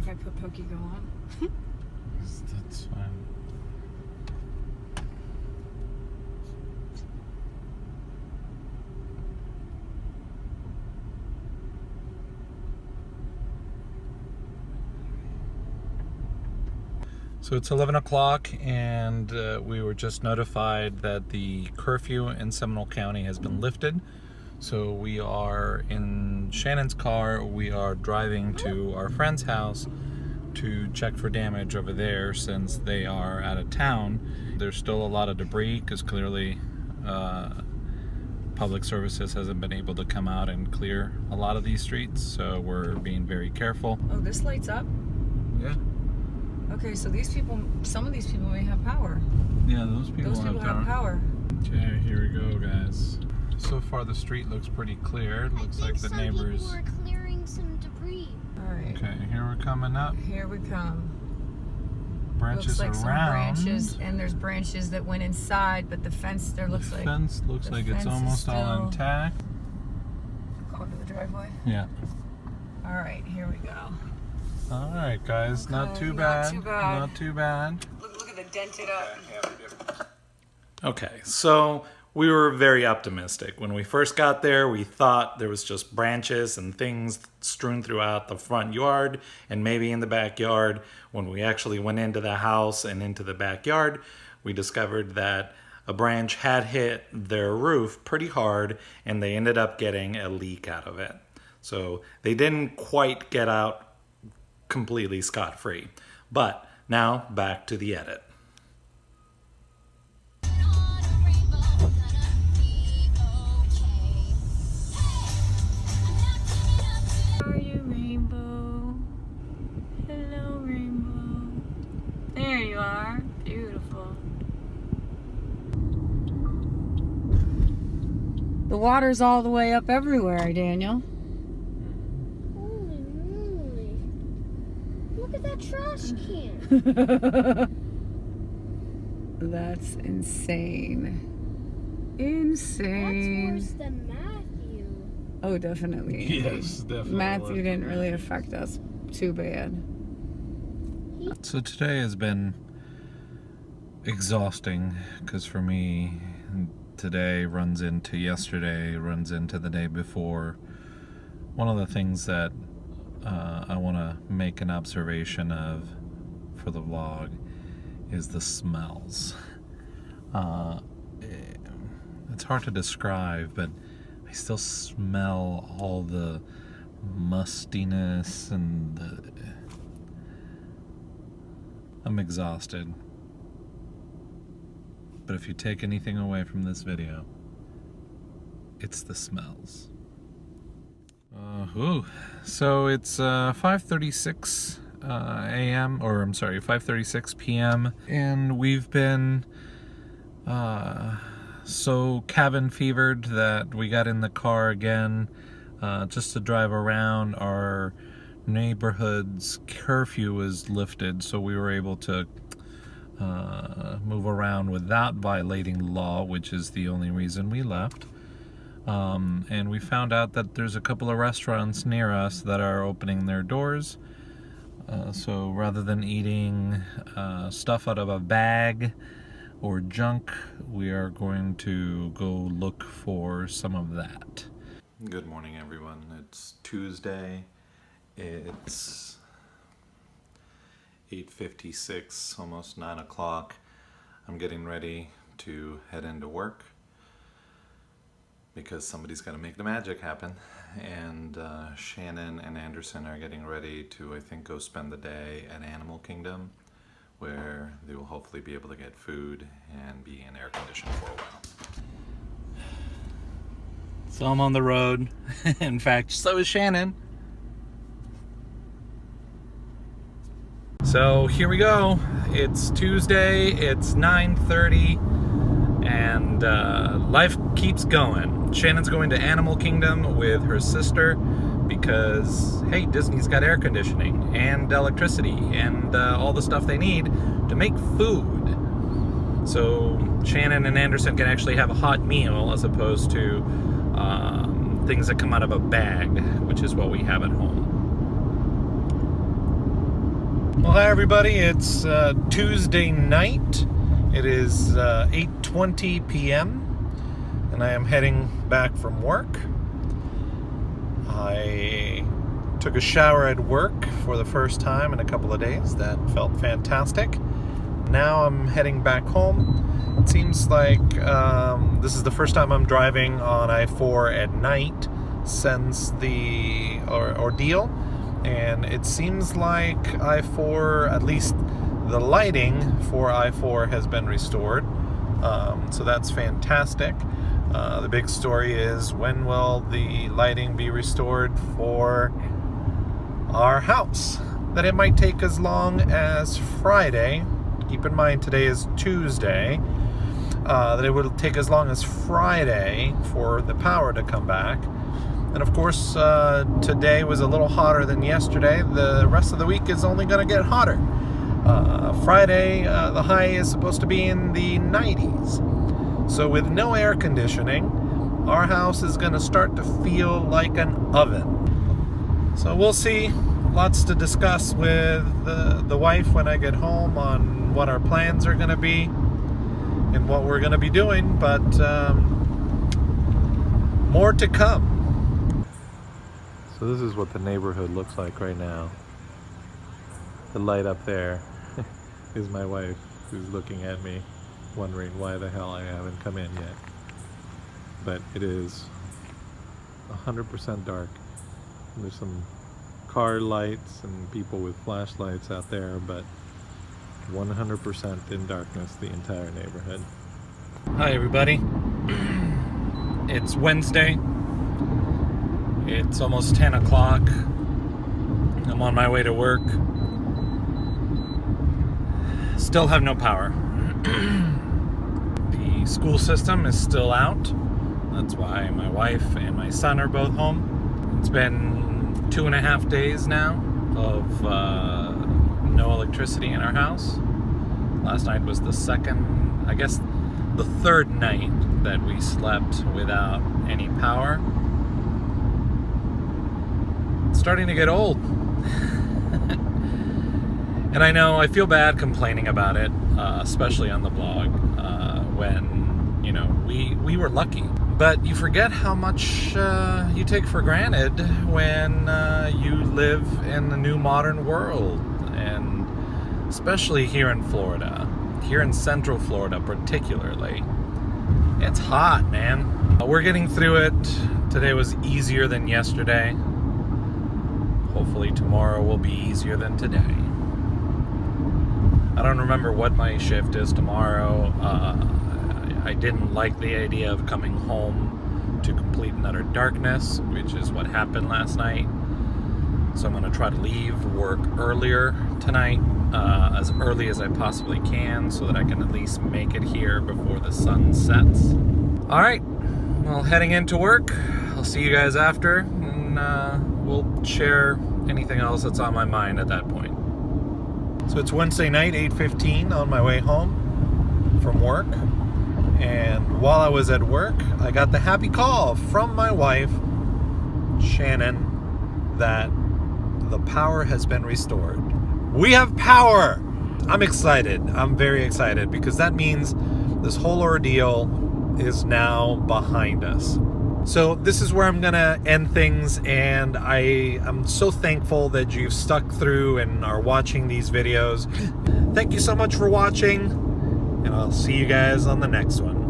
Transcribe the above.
if I put Pokey Go on? That's fine. So it's 11 o'clock and we were just notified that the curfew in Seminole County has been lifted. So we are in Shannon's car. We are driving to our friend's house to check for damage over there since they are out of town. There's still a lot of debris because clearly public services hasn't been able to come out and clear a lot of these streets. So we're being very careful. Oh, this lights up? Yeah. Okay, so these people, some of these people may have power. Yeah, those people have power. Okay, here we go, guys. So far, the street looks pretty clear. It looks like the neighbors. People are clearing some debris. All right. Okay, here we're coming up. Here we come. Branches looks like around. Some branches, and there's branches that went inside, but the fence there looks the like. Fence looks like it's almost all intact. Going to the driveway. Yeah. All right, here we go. All right, guys. Not too bad. Not too bad. Look at the dented up. Okay, so we were very optimistic. When we first got there, we thought there was just branches and things strewn throughout the front yard and maybe in the backyard. When we actually went into the house and into the backyard, we discovered that a branch had hit their roof pretty hard and they ended up getting a leak out of it. So they didn't quite get out completely scot-free. But now back to the edit. How are you, Rainbow? Hello, Rainbow. There you are. Beautiful. The water's all the way up everywhere, Daniel. Holy moly. Look at that trash can. That's insane. Insane. That's worse than Matthew. Oh, definitely. Yes, definitely. Matthew didn't really affect us too bad. So today has been exhausting because for me, today runs into yesterday, runs into the day before. One of the things that I want to make an observation of for the vlog is the smells. It's hard to describe, but I still smell all the mustiness and I'm exhausted. But if you take anything away from this video, it's the smells. So it's 5:36 a.m. or I'm sorry, 5:36 p.m. and we've been so cabin fevered that we got in the car again just to drive around. Our neighborhood's curfew was lifted, so we were able to move around without violating law, which is the only reason we left. And we found out that there's a couple of restaurants near us that are opening their doors. So rather than eating stuff out of a bag or junk, we are going to go look for some of that. Good morning, everyone. It's Tuesday. It's 8:56, almost 9 o'clock. I'm getting ready to head into work because somebody's got to make the magic happen. And Shannon and Anderson are getting ready to, I think, go spend the day at Animal Kingdom, where they will hopefully be able to get food and be in air conditioning for a while. So I'm on the road. In fact, so is Shannon. So here we go. It's Tuesday, it's 9:30, and life keeps going. Shannon's going to Animal Kingdom with her sister because, hey, Disney's got air conditioning and electricity and all the stuff they need to make food. So Shannon and Anderson can actually have a hot meal as opposed to things that come out of a bag, which is what we have at home. Well, hi everybody. It's Tuesday night. It is 8:20 p.m. and I am heading back from work. I took a shower at work for the first time in a couple of days. That felt fantastic. Now I'm heading back home. It seems like this is the first time I'm driving on I-4 at night since the ordeal. And it seems like I-4, at least the lighting for I-4 has been restored. So that's fantastic. The big story is, when will the lighting be restored for our house? That it might take as long as Friday. Keep in mind today is Tuesday. That it will take as long as Friday for the power to come back. And of course, today was a little hotter than yesterday. The rest of the week is only going to get hotter. Friday, the high is supposed to be in the 90s. So with no air conditioning, our house is going to start to feel like an oven. So we'll see. Lots to discuss with the wife when I get home on what our plans are going to be and what we're going to be doing. But more to come. So this is what the neighborhood looks like right now. The light up there is my wife, who's looking at me, wondering why the hell I haven't come in yet. But it is 100% dark. There's some car lights and people with flashlights out there, but 100% in darkness, the entire neighborhood. Hi everybody. It's Wednesday. It's almost 10 o'clock. I'm on my way to work. Still have no power. The school system is still out. That's why my wife and my son are both home. It's been 2.5 days now of no electricity in our house. Last night was the third night that we slept without any power. It's starting to get old. And I know I feel bad complaining about it, especially on the blog, when, you know, we were lucky. But you forget how much you take for granted when you live in the new modern world. And especially here in Florida, here in Central Florida particularly. It's hot, man. We're getting through it. Today was easier than yesterday. Hopefully tomorrow will be easier than today. I don't remember what my shift is tomorrow. I didn't like the idea of coming home to complete and utter darkness, which is what happened last night. So I'm going to try to leave work earlier tonight, as early as I possibly can, so that I can at least make it here before the sun sets. All right, well, heading into work. I'll see you guys after, and we'll share anything else that's on my mind at that point. So it's Wednesday night, 8:15, on my way home from work. And while I was at work, I got the happy call from my wife, Shannon, that the power has been restored. We have power! I'm excited. I'm very excited, because that means this whole ordeal is now behind us. So this is where I'm gonna end things, and I am so thankful that you've stuck through and are watching these videos. Thank you so much for watching, and I'll see you guys on the next one.